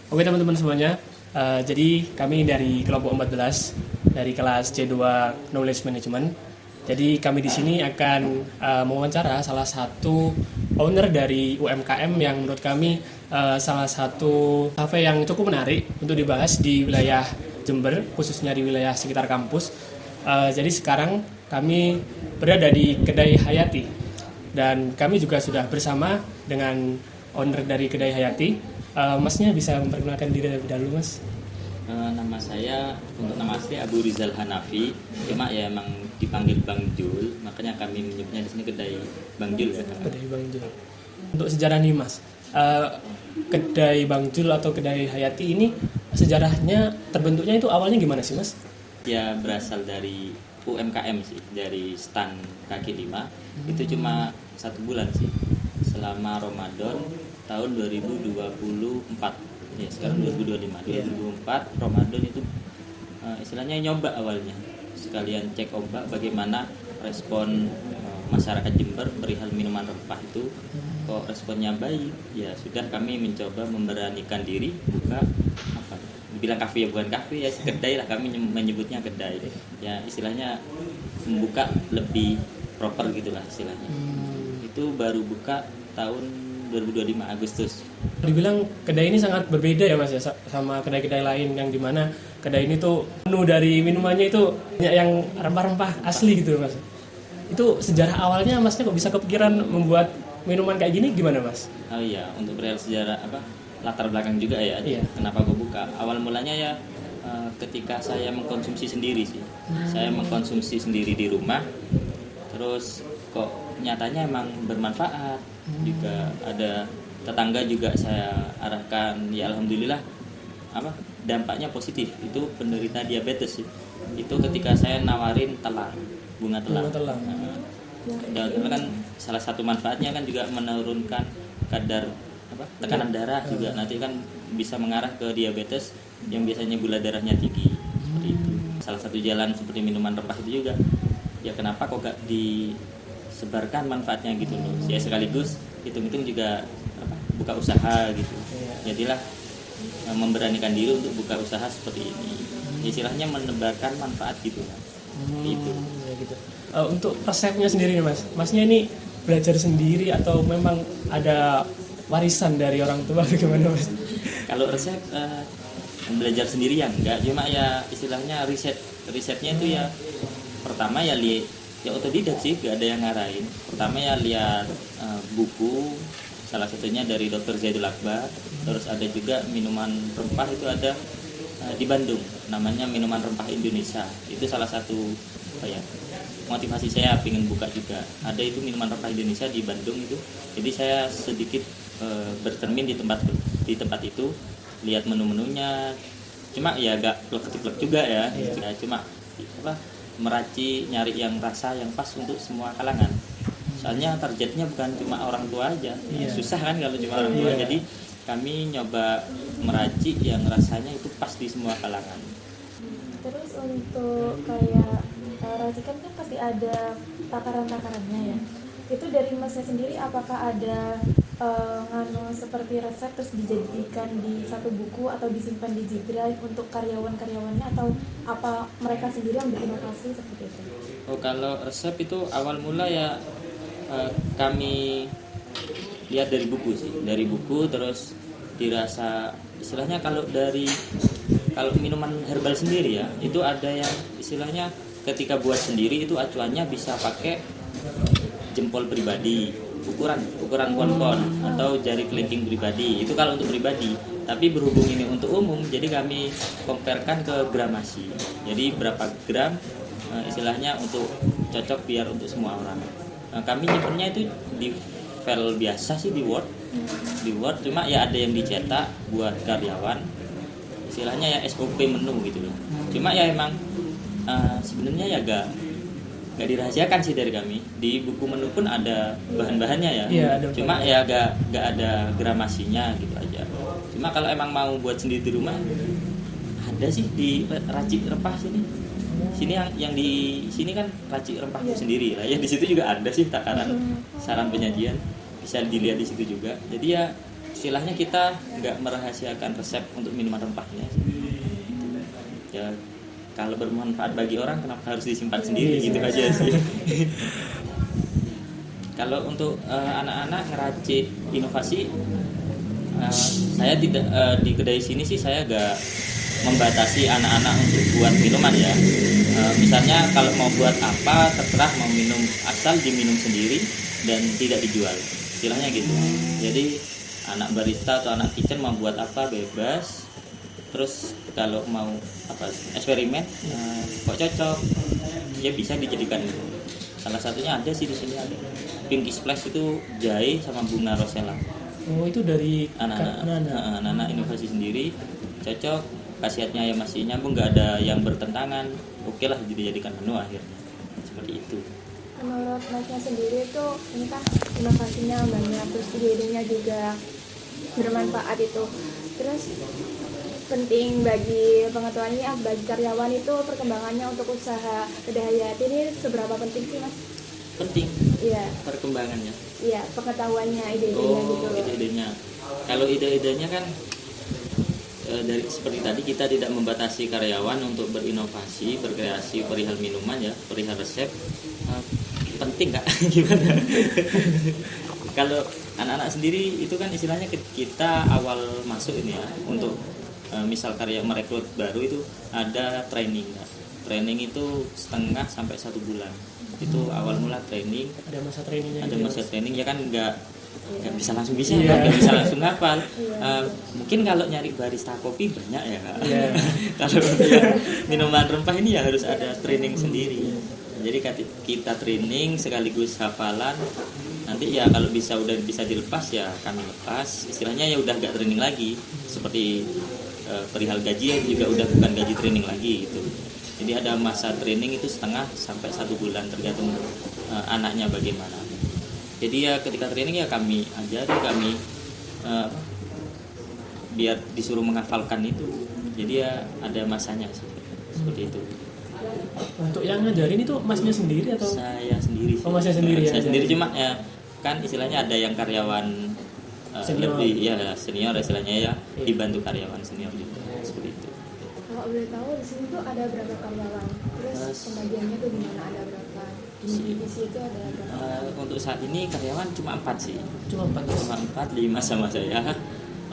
Oke teman-teman semuanya, jadi kami dari kelompok 14 dari kelas C2 Knowledge Management. Jadi kami di sini akan mewawancara salah satu owner dari UMKM yang menurut kami salah satu kafe yang cukup menarik untuk dibahas di wilayah Jember, khususnya di wilayah sekitar kampus. Jadi sekarang kami berada di Kedai Hayati dan kami juga sudah bersama dengan owner dari Kedai Hayati. Masnya bisa memperkenalkan diri terlebih dahulu, Mas? Nama saya, untuk nama asli Abu Rizal Hanafi, cuma ya emang dipanggil Bang Jul, makanya kami menyebutnya di sini Kedai Bang Jul ya. Kedai Bang Jul. Untuk sejarah nih, Mas, Kedai Bang Jul atau Kedai Hayati ini sejarahnya terbentuknya itu awalnya gimana sih, Mas? Ya berasal dari UMKM sih, dari stand kaki lima. Itu cuma 1 bulan sih, selama Ramadan tahun 2024. Ya sekarang 2025. 2024 Ramadan itu istilahnya nyoba awalnya, sekalian cek ombak bagaimana respon masyarakat Jember perihal minuman rempah itu. Kok responnya baik, ya sudah kami mencoba memberanikan diri buka apa, dibilang kafe ya bukan kafe ya, kedai lah, kami menyebutnya kedai ya, istilahnya membuka lebih proper gitulah istilahnya. Itu baru buka tahun 2025 Agustus. Dibilang kedai ini sangat berbeda ya, Mas, ya, sama kedai-kedai lain yang dimana kedai ini tuh menu dari minumannya itu banyak yang rempah-rempah asli gitu, Mas. Itu sejarah awalnya Masnya kok bisa kepikiran membuat minuman kayak gini gimana, Mas? Oh iya, untuk perihal sejarah apa, latar belakang juga ya. Iya. Kenapa gue buka? Awal mulanya ya ketika saya mengkonsumsi sendiri sih. Saya mengkonsumsi sendiri di rumah. Terus kok nyatanya emang bermanfaat. Juga ada tetangga juga saya arahkan, ya alhamdulillah apa dampaknya positif. Itu penderita diabetes sih. Itu ketika saya nawarin telang, bunga telang. Dan kan salah satu manfaatnya kan juga menurunkan kadar tekanan darah juga, nanti kan bisa mengarah ke diabetes yang biasanya gula darahnya tinggi. Seperti itu. Salah satu jalan seperti minuman rempah itu juga. Ya kenapa kok gak disebarkan manfaatnya gitu loh. Ya sekaligus hitung-hitung juga buka usaha gitu. Jadilah memberanikan diri untuk buka usaha seperti ini. Istilahnya menebarkan manfaat gitu kan. Itu. Ya gitu. Untuk resepnya sendiri nih, Mas. Masnya ini belajar sendiri atau memang ada warisan dari orang tua bagaimana, Mas? Kalau resep belajar sendiri ya enggak, cuma ya istilahnya risetnya itu ya pertama ya otodidak sih, gak ada yang ngarahin. Pertama ya lihat buku, salah satunya dari Dr. Zaidul Akbar. Terus ada juga minuman rempah itu ada di Bandung, namanya Minuman Rempah Indonesia. Itu salah satu motivasi saya pengen buka juga. Ada itu Minuman Rempah Indonesia di Bandung itu. Jadi saya sedikit bercermin di tempat itu, lihat menu-menunya. Cuma ya agak plek-plek juga ya. Ya cuma meraci, nyari yang rasa yang pas untuk semua kalangan. Soalnya targetnya bukan cuma orang tua aja. Susah kan kalau cuma orang tua. Jadi kami nyoba meracik yang rasanya itu pas di semua kalangan. Terus untuk kayak racikan kan pasti ada takaran-takarannya ya. Itu dari Masnya sendiri apakah ada seperti resep terus dijadikan di satu buku atau disimpan di G-Drive untuk karyawan-karyawannya, atau apa mereka sendiri yang berinovasi seperti itu? Oh, kalau resep itu awal mula ya kami lihat dari buku sih, dari buku. Terus dirasa istilahnya kalau minuman herbal sendiri ya, itu ada yang istilahnya ketika buat sendiri itu acuannya bisa pakai jempol pribadi, ukuran pon-pon atau jari kelingking pribadi. Itu kalau untuk pribadi. Tapi berhubung ini untuk umum, jadi kami comparekan ke gramasi. Jadi berapa gram istilahnya untuk cocok biar untuk semua orang. Nah, kami nyimpennya itu di file biasa sih, di Word. Cuma ya ada yang dicetak buat karyawan. Istilahnya ya SOP menu gitu loh. Cuma ya emang sebenarnya ya gak dirahasiakan sih dari kami. Di buku menu pun ada bahan-bahannya ya. Cuma ya gak ada gramasinya gitu aja. Cuma kalau emang mau buat sendiri di rumah, ada sih di racik rempah sini. Yang di sini kan racik rempah sendiri lah. Ya di situ juga ada sih takaran saran penyajian. Bisa dilihat di situ juga. Jadi ya istilahnya kita nggak merahasiakan resep untuk minuman rempahnya. Ya kalau bermanfaat bagi orang kenapa harus disimpan sendiri gitu aja sih. Kalau untuk anak-anak ngeracik inovasi, saya tidak di kedai sini sih saya agak membatasi anak-anak untuk buat minuman ya. Misalnya kalau mau buat apa terserah, mau minum asal diminum sendiri dan tidak dijual, istilahnya gitu. Jadi anak barista atau anak kitchen mau buat apa bebas. Terus kalau mau apa eksperimen kok cocok ya bisa dijadikan. Salah satunya ada sih di sini ada Pinky Splash, itu jahe sama bunga rosella. Oh, itu dari anak-anak inovasi sendiri, cocok. Khasiatnya ya masih nyambung, nggak ada yang bertentangan. Oke lah dijadikan menu akhirnya seperti itu. Menurut Masnya sendiri itu ini kan inovasinya banyak, terus ide-idenya juga bermanfaat itu. Terus penting bagi pengetahuannya, bagi karyawan itu perkembangannya untuk usaha kedai Hayati ini seberapa penting sih Mas? Penting. Iya. Perkembangannya. Iya, pengetahuannya, ide-idenya gitu. Ide-idenya. Kalau ide-idenya kan dari seperti tadi kita tidak membatasi karyawan untuk berinovasi, berkreasi perihal minuman ya, perihal resep. Penting nggak? Gimana? Kalau anak-anak sendiri itu kan istilahnya kita awal masuk ini ya, untuk misal karya merekrut baru itu ada training ya. Training itu setengah sampai 1 bulan. Itu awal mula training. Ada masa trainingnya. Ada masa training ya kan, nggak bisa langsung bisa, Iya. nggak bisa langsung hafal. Mungkin kalau nyari barista kopi banyak ya Kak. Kalau yang minuman rempah ini ya harus ada training sendiri. Jadi kita training sekaligus hafalan. Nanti ya kalau udah bisa dilepas ya kami lepas. Istilahnya ya udah nggak training lagi. Seperti perihal gaji ya juga udah bukan gaji training lagi gitu. Jadi ada masa training itu setengah sampai 1 bulan tergantung anaknya bagaimana. Jadi ya ketika training ya kami ajari, kami biar disuruh menghafalkan itu. Jadi ya ada masanya seperti itu. Untuk yang ngajarin itu Masnya sendiri atau? Saya sendiri. Oh, Masnya sendiri ya? Saya sendiri, cuma ya kan istilahnya ada yang karyawan senior. lebih ya senior istilahnya ya, dibantu karyawan senior juga seperti itu. Kalau boleh tahu di sini tuh ada berapa karyawan? Terus pembagiannya tuh gimana, ada berapa? Di divisi itu ada berapa? Untuk saat ini karyawan cuma 4 sih. Cuma 4. Cuma 4, 5 sama saya.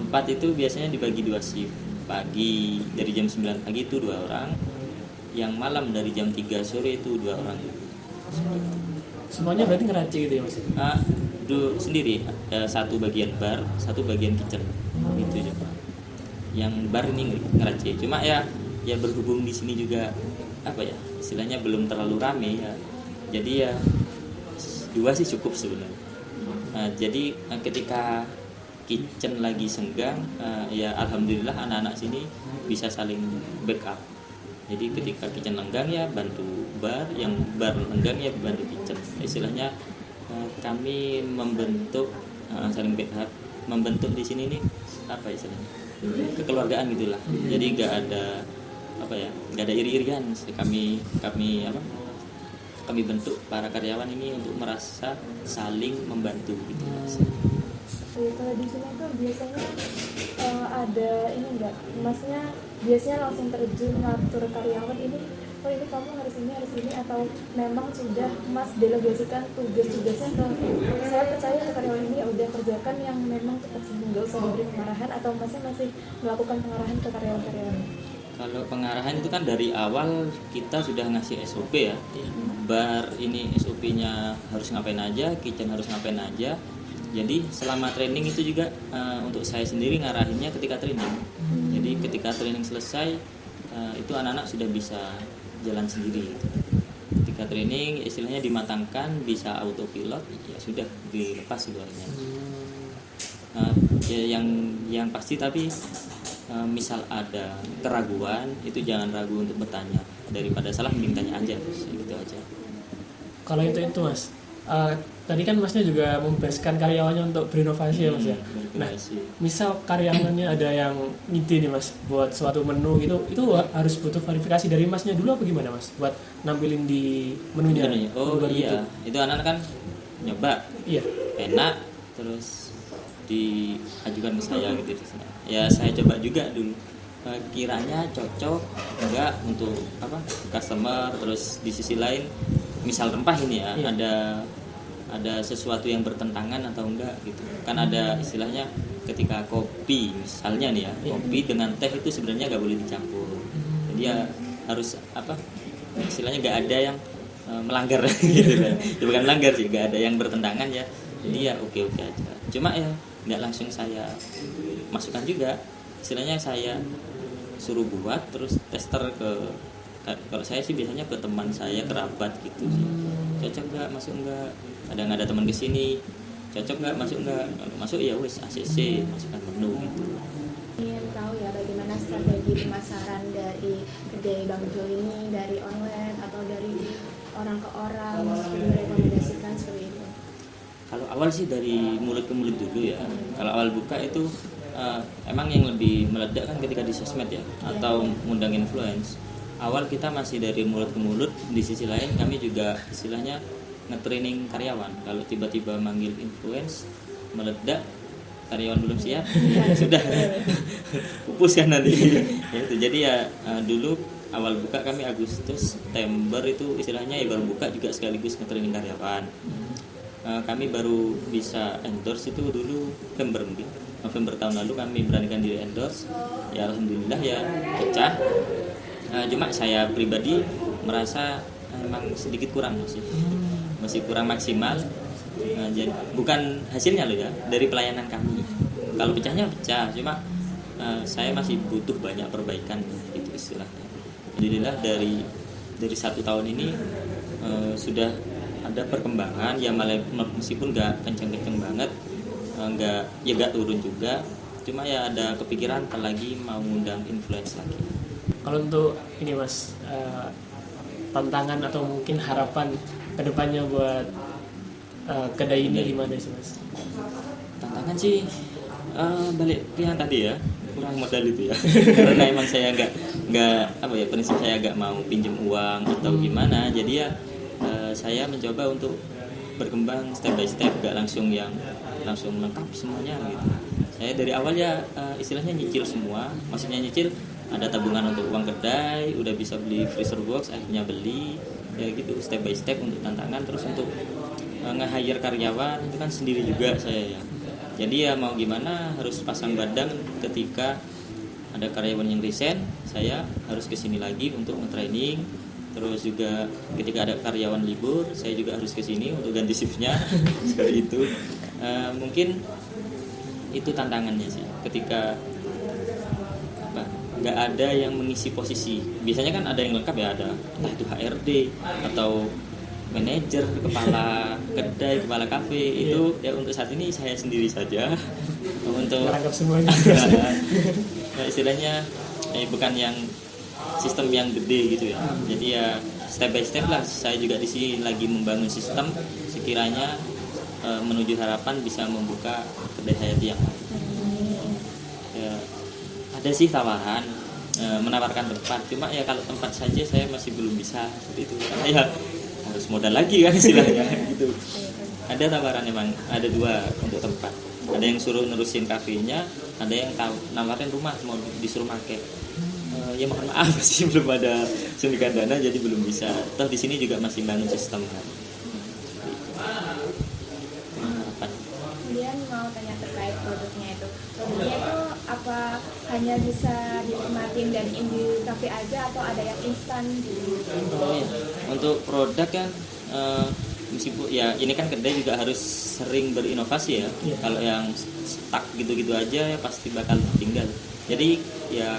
4 itu biasanya dibagi 2 shift. Pagi dari jam 9 pagi itu 2 orang. Yang malam dari jam 3 sore itu 2 orang. Semuanya berarti ngeracik gitu ya Mas? Sendiri. Satu bagian bar, satu bagian kitchen. Gitu cuma. Yang bar ini ngeracik. Cuma ya berhubung di sini juga apa ya? Istilahnya belum terlalu rame ya. Jadi ya 2 sih cukup sebenarnya. Jadi ketika kitchen lagi senggang, ya alhamdulillah anak-anak sini bisa saling backup. Jadi ketika kitchen lenggang ya bantu bar, yang bar lenggang ya bantu kitchen. Istilahnya kami membentuk saling backup, membentuk di sini nih apa istilahnya, kekeluargaan gitulah. Jadi nggak ada apa ya, nggak ada iri-irian. Kami bentuk para karyawan ini untuk merasa saling membantu gitu. Kalau di sini tuh biasanya ada ini enggak, Masnya biasanya langsung terjun ngatur karyawan ini, oh ini kamu harus ini, atau memang sudah Mas delegasikan tugas-tugasnya ke, saya percaya ke karyawan ini ya udah kerjakan yang memang cepat sembuh, nggak usah diberi pengarahan, atau Masnya masih melakukan pengarahan ke karyawan-karyawan? Kalau pengarahan itu kan dari awal kita sudah ngasih SOP ya. Bar ini SOP-nya harus ngapain aja, kitchen harus ngapain aja. Jadi selama training itu juga untuk saya sendiri ngarahinnya ketika training. Jadi ketika training selesai itu anak-anak sudah bisa jalan sendiri. Ketika training istilahnya dimatangkan, bisa autopilot, ya sudah dilepas sebenarnya. Yang pasti tapi misal ada keraguan itu jangan ragu untuk bertanya, daripada salah mending tanya aja, gitu aja. Kalau itu Mas, tadi kan Masnya juga membebaskan karyawannya untuk berinovasi ya Mas ya. Nah, misal karyawannya ada yang ngide nih Mas buat suatu menu gitu, itu harus butuh verifikasi dari Masnya dulu apa gimana Mas buat nampilin di menunya? Oh iya, itu anak-anak kan nyoba, iya, enak, terus diajukan ke saya gitu di sana. Ya saya coba juga dulu. Kiranya cocok enggak untuk apa customer, terus di sisi lain misal rempah ini ya ada sesuatu yang bertentangan atau enggak gitu kan. Ada istilahnya ketika kopi misalnya nih ya, kopi dengan teh itu sebenarnya nggak boleh dicampur, jadi ya harus apa istilahnya nggak ada yang melanggar gitu kan. Ya, bukan melanggar sih, nggak ada yang bertentangan ya, jadi ya oke aja. Cuma ya nggak langsung saya masukkan juga, istilahnya saya suruh buat terus tester ke, kalau saya sih biasanya ke teman saya, kerabat gitu sih, cocok nggak, masuk nggak. Kadang ada teman kesini, cocok nggak, masuk nggak, kalau masuk ya wes ACC, masukkan menu gitu. Ingin tahu ya bagaimana strategi pemasaran dari kedai Bang Jo ini, dari online atau dari orang ke orang, seperti merekomendasikan seperti itu. Kalau awal sih dari mulut ke mulut dulu ya. Kalau awal buka itu emang yang lebih meledak kan ketika di sosmed ya, atau ngundang influence. Awal kita masih dari mulut ke mulut, di sisi lain kami juga istilahnya nge-training karyawan. Kalau tiba-tiba manggil influence meledak, karyawan belum siap, sudah pupus kan nanti. Ya, itu. Jadi ya dulu awal buka kami Agustus, September itu istilahnya ya baru buka juga sekaligus nge-training karyawan. Kami baru bisa endorse itu dulu November tahun lalu kami beranikan diri endorse. Ya alhamdulillah ya pecah. Cuma saya pribadi merasa memang sedikit kurang masih kurang maksimal. Jadi bukan hasilnya loh ya, dari pelayanan kami. Kalau pecahnya pecah, cuma saya masih butuh banyak perbaikan itu istilahnya. Alhamdulillah dari 1 tahun ini sudah ada perkembangan ya, malah meskipun nggak kenceng-kenceng banget, nggak turun juga, cuma ya ada kepikiran lagi mau ngundang influence lagi. Kalau untuk ini Mas, tantangan atau mungkin harapan kedepannya buat kedai ini gimana sih Mas? Tantangan sih balik ke yang tadi ya, kurang modal itu ya. Karena emang saya nggak apa ya, prinsip saya nggak mau pinjam uang atau gimana, jadi ya saya mencoba untuk berkembang step by step, nggak langsung lengkap semuanya gitu. Saya dari awal ya istilahnya nyicil semua, maksudnya nyicil, ada tabungan untuk uang kedai, udah bisa beli freezer box, akhirnya beli ya gitu, step by step untuk tantangan. Terus untuk nge-hire karyawan itu kan sendiri juga saya ya, jadi ya mau gimana harus pasang badan. Ketika ada karyawan yang resign, saya harus kesini lagi untuk nge-training. Terus juga ketika ada karyawan libur, saya juga harus kesini untuk ganti shiftnya. Seperti itu. Mungkin itu tantangannya sih, ketika nggak ada yang mengisi posisi. Biasanya kan ada yang lengkap ya, ada entah itu HRD atau manajer, kepala kedai, kepala kafe. Itu ya untuk saat ini saya sendiri saja untuk merangkap semuanya. Nah, istilahnya bukan yang sistem yang gede gitu ya. Jadi ya step by step lah. Saya juga di sini lagi membangun sistem sekiranya menuju harapan bisa membuka kedai Hayati yang lain. Ya, ada sih tawaran menawarkan tempat, cuma ya kalau tempat saja saya masih belum bisa seperti itu. Karena ya harus modal lagi kan istilahnya gitu. Ada tawaran, emang ada 2 untuk tempat. Ada yang suruh nerusin kafenya, ada yang nawarin rumah mau disuruh pakai. Ya mohon maaf sih belum ada suntikan dana, jadi belum bisa. Toh di sini juga masih bangun sistem kan. Kemudian mau tanya terkait produknya itu. Produknya itu apa hanya bisa dinikmatin dan di kafe aja atau ada yang instan? Oh ya, untuk produk kan meskipun ya ini kan kedai juga harus sering berinovasi ya. Kalau yang stuck gitu-gitu aja ya pasti bakal tinggal. Jadi ya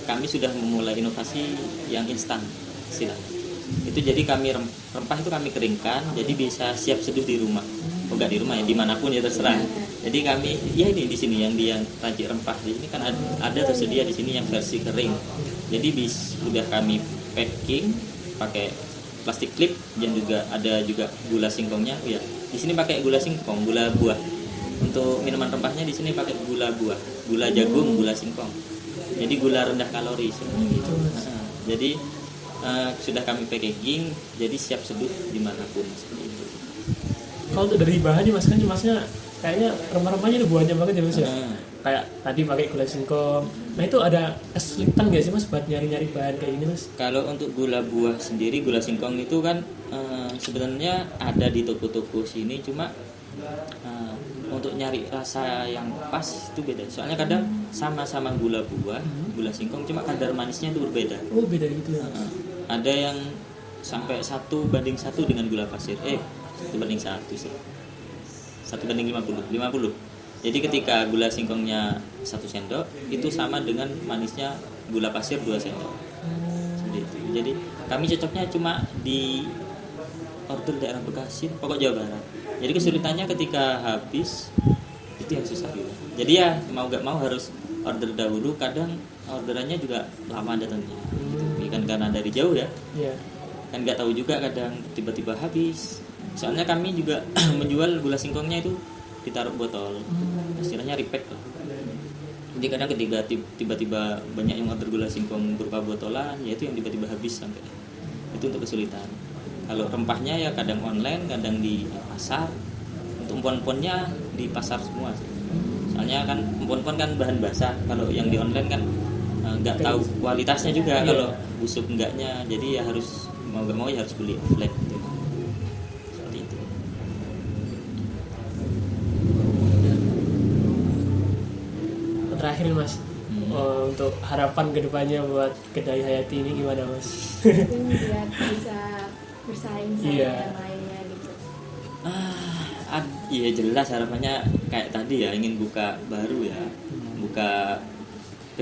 kami sudah memulai inovasi yang instan istilahnya. Itu jadi kami rempah itu kami keringkan, jadi bisa siap seduh di rumah. Oh, enggak di rumah ya, dimanapun ya terserah. Jadi kami ya ini di sini yang racik rempah di sini kan ada tersedia di sini yang versi kering. Jadi sudah kami packing pakai plastik klip, dan juga ada juga gula singkongnya ya. Di sini pakai gula singkong, gula buah. Untuk minuman rempahnya di sini pakai gula buah, gula jagung, gula singkong. Jadi gula rendah kalori gitu. Jadi sudah kami packaging, jadi siap seduh dimanapun seperti itu. Kalau dari bahannya Mas kan Masnya kayaknya rempah-rempahnya udah banyak banget ya mas ya. Nah, Kayak tadi pakai gula singkong. Nah itu ada kesulitan nggak sih mas buat nyari-nyari bahan kayak gini mas? kalau untuk gula buah sendiri, gula singkong itu kan sebenarnya ada di toko-toko sini, cuma untuk nyari rasa yang pas itu beda. Soalnya kadang sama-sama gula buah, gula singkong, cuma kadar manisnya itu berbeda. Oh beda gitu ya. Ada yang sampai 1:1 dengan gula pasir. 1:1 sih. 1:50. Jadi ketika gula singkongnya 1 sendok itu sama dengan manisnya gula pasir 2 sendok. Seperti itu. Jadi kami cocoknya cuma di order daerah Bekasi, pokok Jawa Barat. Jadi kesulitannya ketika habis itu yang susah juga. Jadi ya mau gak mau harus order dahulu. Kadang orderannya juga lama datangnya. Ini kan karena dari jauh ya. Iya. Kan nggak tahu juga, kadang tiba-tiba habis. Soalnya kami juga menjual gula singkongnya itu ditaruh botol, istilahnya repack lah. Jadi kadang ketika tiba-tiba banyak yang order gula singkong berupa botolan, ya itu yang tiba-tiba habis sampai itu untuk kesulitan. Kalau rempahnya ya kadang online, kadang di pasar. Untuk empon-emponnya di pasar semua sih. Soalnya kan empon-empon kan bahan basah, kalau yang di online kan nggak tahu kualitasnya juga, kalau busuk enggaknya, jadi ya harus mau gak mau ya harus beli offline gitu. Seperti itu. Terakhir nih mas, untuk harapan kedepannya buat kedai Hayati ini gimana mas? Mungkin biar bisa bersaing sama Iya. yang lainnya gitu. Iya jelas harapannya kayak tadi ya, ingin buka baru ya, buka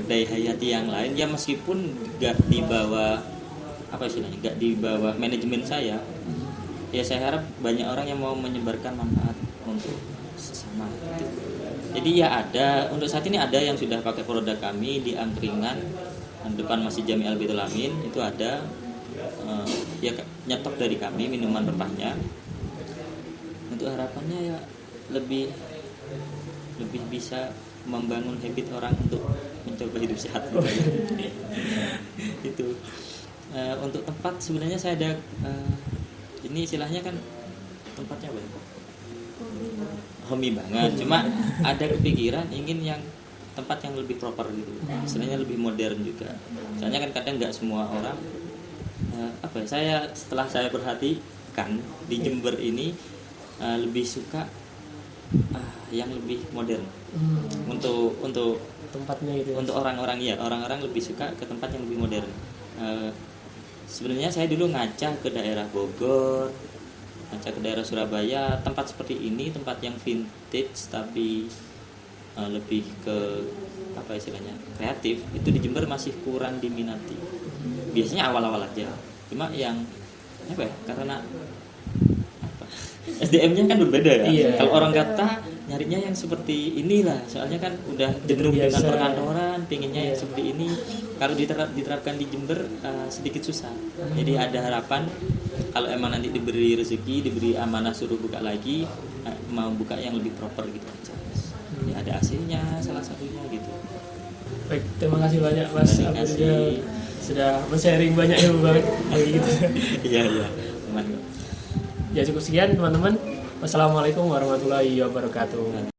kedai Hayati yang lain ya, meskipun gak di bawah apa istilahnya, gak di bawah manajemen saya. Ya saya harap banyak orang yang mau menyebarkan manfaat untuk sesama gitu. Jadi ya ada, untuk saat ini ada yang sudah pakai produk kami di angkringan depan Masjid Jami Al Baitul Amin, itu ada ya nyetok dari kami minuman rempahnya. Untuk harapannya ya lebih bisa membangun habit orang untuk mencoba hidup sehat gitu ya. Itu untuk tempat sebenarnya saya ada ini istilahnya kan tempatnya apa ya? Hobi banget, cuma ada kepikiran ingin yang tempat yang lebih proper gitu, istilahnya lebih modern juga. Soalnya kan kadang nggak semua orang setelah saya perhatikan di Jember ini lebih suka yang lebih modern. Untuk Tempatnya gitu. untuk orang-orang lebih suka ke tempat yang lebih modern. Sebenarnya saya dulu ngaca ke daerah Bogor, ngaca ke daerah Surabaya, tempat seperti ini, tempat yang vintage tapi lebih ke apa istilahnya, kreatif, itu di Jember masih kurang diminati. Biasanya awal-awal aja, cuma yang apa ya, karena SDM-nya kan berbeda ya. Iya. Kalau orang kata nyarinya yang seperti inilah, soalnya kan udah jenuh dengan Biasa. perkantoran, pinginnya yang seperti ini. Kalau diterapkan di Jember sedikit susah. Jadi ada harapan kalau emang nanti diberi rezeki, diberi amanah suruh buka lagi, mau buka yang lebih proper gitu aja. Ya ada AC-nya salah satunya gitu. Baik, terima kasih banyak mas Terima Abdul kasih. sudah men-sharing banyak ilmu banget kayak gitu. Iya. Aman kok. Ya cukup sekian teman-teman. Wassalamualaikum warahmatullahi wabarakatuh.